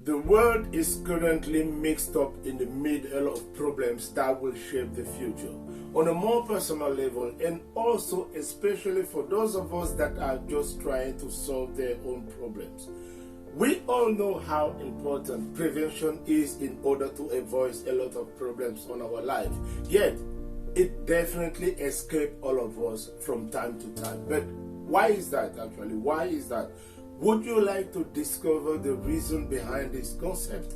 The world is currently mixed up in the middle of problems that will shape the future on a more personal level, and also especially for those of us that are just trying to solve their own problems. We all know how important prevention is in order to avoid a lot of problems on our life. Yet, it definitely escapes all of us from time to time. But why is that actually? Why is that? Would you like to discover the reason behind this concept?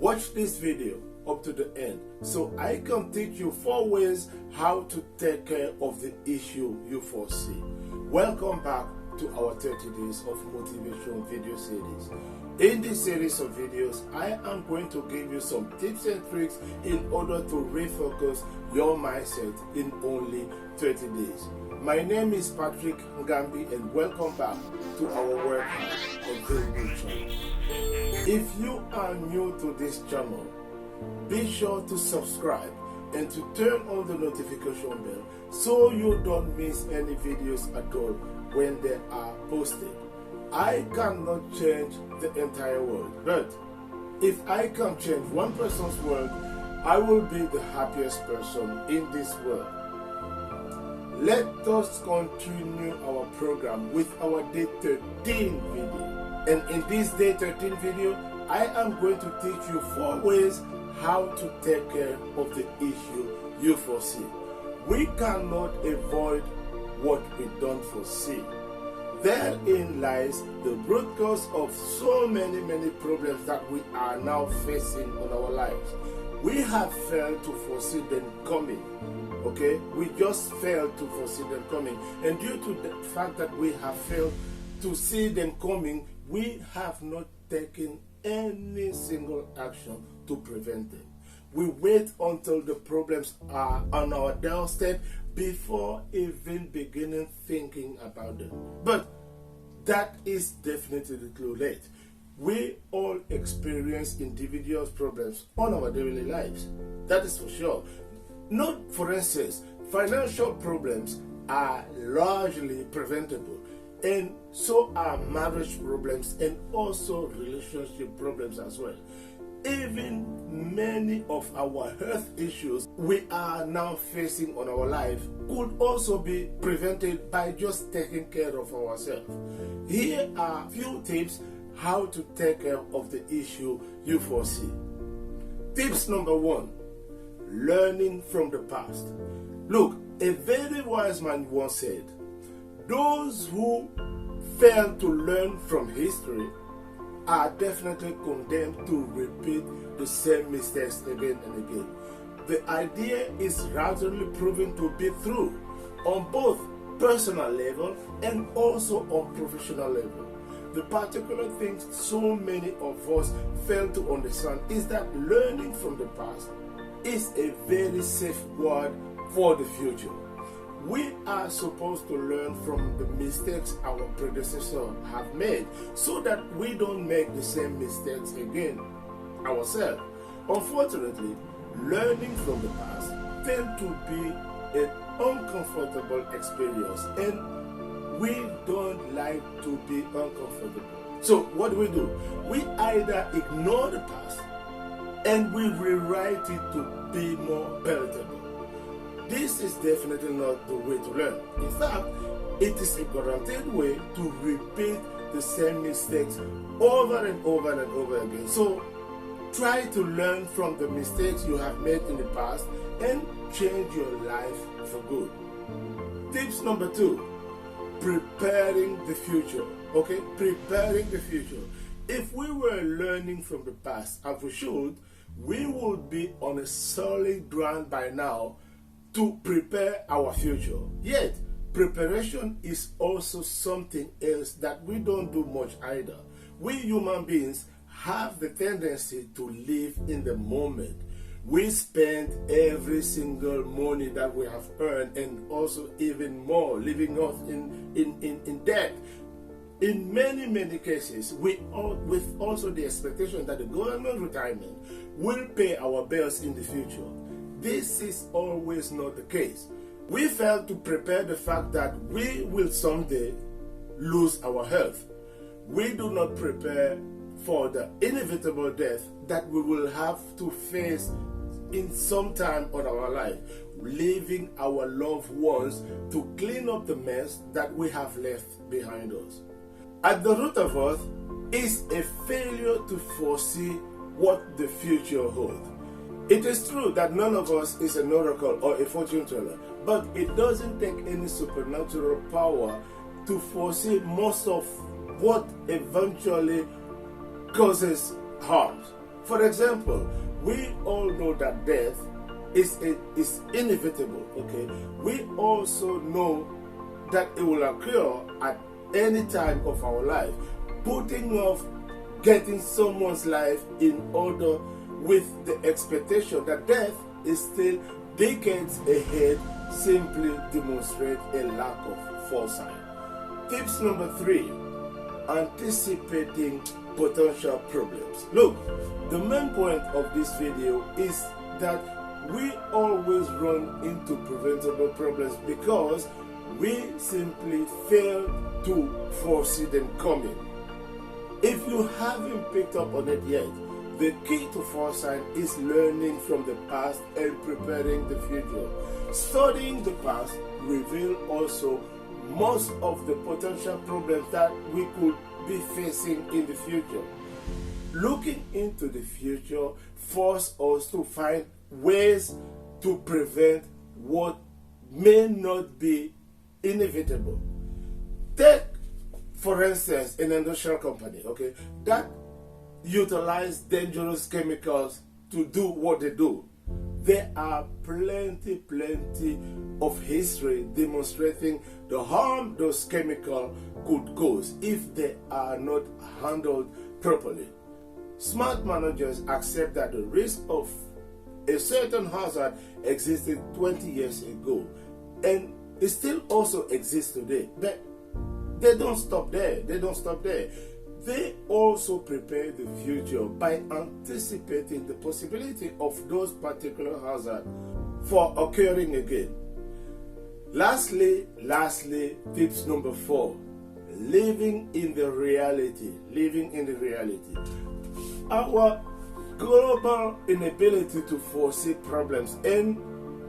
Watch this video up to the end so I can teach you 4 ways how to take care of the issue you foresee. Welcome back to our 30 days of motivation video series. In this series of videos, I am going to give you some tips and tricks in order to refocus your mindset in only 30 days. My name is Patrick Ngambi and welcome back to our Work and Trefwoorden channel. If you are new to this channel, be sure to subscribe and to turn on the notification bell so you don't miss any videos at all when they are posted. I cannot change the entire world, but if I can change one person's world, I will be the happiest person in this world. Let us continue our program with our day 13 video. And in this day 13 video, I am going to teach you 4 ways how to take care of the issue you foresee. We cannot avoid what we don't foresee. Therein lies the root cause of so many problems that we are now facing on our lives. We have failed to foresee them coming. Okay, we just failed to foresee them coming, and due to the fact that we have failed to see them coming, we have not taken any single action to prevent them. We wait until the problems are on our doorstep before even beginning thinking about them. But that is definitely too late. We all experience individual problems on our daily lives. That is for sure. Note, for instance, financial problems are largely preventable, and so are marriage problems and also relationship problems as well. Even many of our health issues we are now facing on our life could also be prevented by just taking care of ourselves. Here are a few tips how to take care of the issue you foresee. Tips number 1. Learning from the past. Look, a very wise man once said, those who fail to learn from history are definitely condemned to repeat the same mistakes again and again. The idea is rapidly proven to be true on both personal level and also on professional level. The particular thing so many of us fail to understand is that learning from the past is a very safeguard for the future. We are supposed to learn from the mistakes our predecessors have made so that we don't make the same mistakes again ourselves. Unfortunately, learning from the past tends to be an uncomfortable experience, and we don't like to be uncomfortable. So what do? We either ignore the past and we rewrite it to be more palatable. This is definitely not the way to learn. In fact, it is a guaranteed way to repeat the same mistakes over and over and over again. So try to learn from the mistakes you have made in the past and change your life for good. Tips number 2. Preparing the future. Okay, preparing the future. If we were learning from the past, as we should, we would be on a solid ground by now to prepare our future. Yet, preparation is also something else that we don't do much either. We human beings have the tendency to live in the moment. We spend every single money that we have earned and also even more, leaving us in debt. In many cases, with also the expectation that the government retirement will pay our bills in the future. This is always not the case. We fail to prepare the fact that we will someday lose our health. We do not prepare for the inevitable death that we will have to face in some time of our life, leaving our loved ones to clean up the mess that we have left behind us. At the root of us is a failure to foresee what the future holds. It is true that none of us is an oracle or a fortune teller, but it doesn't take any supernatural power to foresee most of what eventually causes harm. For example, we all know that death is inevitable, okay? We also know that it will occur at any time of our life. Putting off getting someone's life in order with the expectation that death is still decades ahead simply demonstrates a lack of foresight. Tips number 3, anticipating potential problems. Look, the main point of this video is that we always run into preventable problems because we simply fail to foresee them coming. If you haven't picked up on it yet, the key to foresight is learning from the past and preparing the future. Studying the past reveals also most of the potential problems that we could be facing in the future. Looking into the future forces us to find ways to prevent what may not be inevitable. Take, for instance, an industrial company, okay, that utilize dangerous chemicals to do what they do. There are plenty of history demonstrating the harm those chemicals could cause if they are not handled properly. Smart managers accept that the risk of a certain hazard existed 20 years ago and it still also exists today. But they don't stop there. They also prepare the future by anticipating the possibility of those particular hazards for occurring again. Lastly, tips number 4, living in the reality. Our global inability to foresee problems and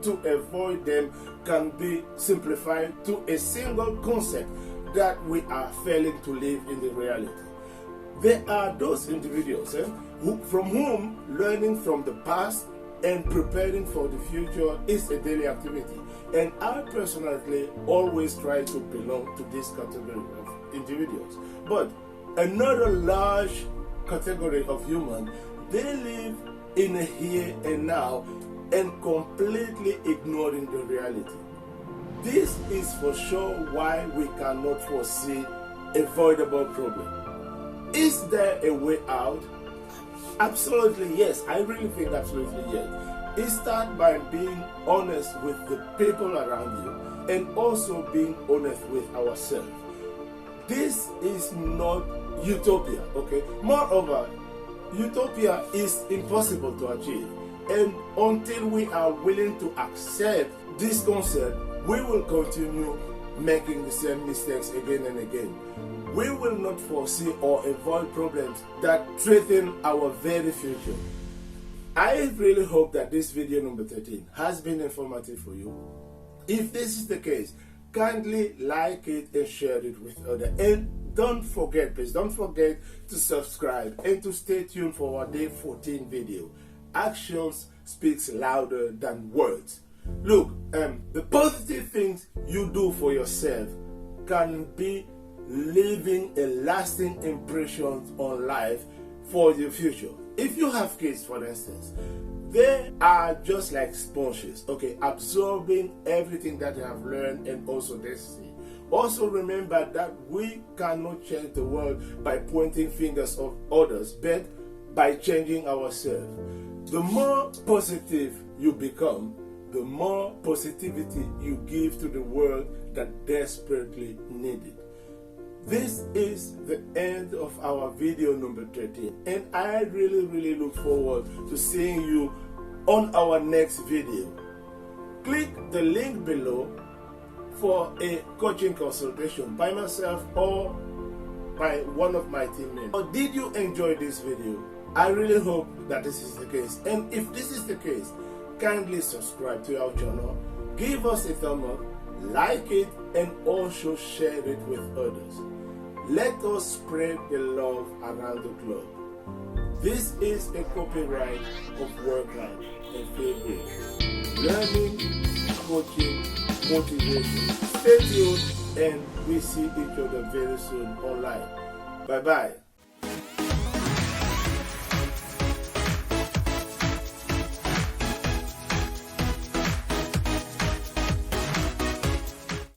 to avoid them can be simplified to a single concept that we are failing to live in the reality. There are those individuals from whom learning from the past and preparing for the future is a daily activity. And I personally always try to belong to this category of individuals. But another large category of human, they live in a here and now and completely ignoring the reality. This is for sure why we cannot foresee avoidable problems. Is there a way out? Absolutely yes. I really think absolutely yes. It starts by being honest with the people around you and also being honest with ourselves. This is not utopia, okay? Moreover, utopia is impossible to achieve. And until we are willing to accept this concept, we will continue making the same mistakes again and again. We will not foresee or avoid problems that threaten our very future. I really hope that this video number 13 has been informative for you. If this is the case, kindly like it and share it with others. And please don't forget to subscribe and to stay tuned for our day 14 video. Actions speaks louder than words. Look, the positive things you do for yourself can be leaving a lasting impression on life for the future. If you have kids, for instance, they are just like sponges, okay, absorbing everything that they have learned and also they see. Also remember that we cannot change the world by pointing fingers of others, but by changing ourselves. The more positive you become, the more positivity you give to the world that desperately needs it. This is the end of our video number 13, and I really look forward to seeing you on our next video. Click the link below for a coaching consultation by myself or one of my teammates. Or did you enjoy this video? I really hope that this is the case. And if this is the case, kindly subscribe to our channel, give us a thumb up, like it, and also share it with others. Let us spread the love around the globe. This is a copyright of Work and Feel Good. Learning, coaching, motivation. Stay tuned, and we see each other very soon online. Bye bye.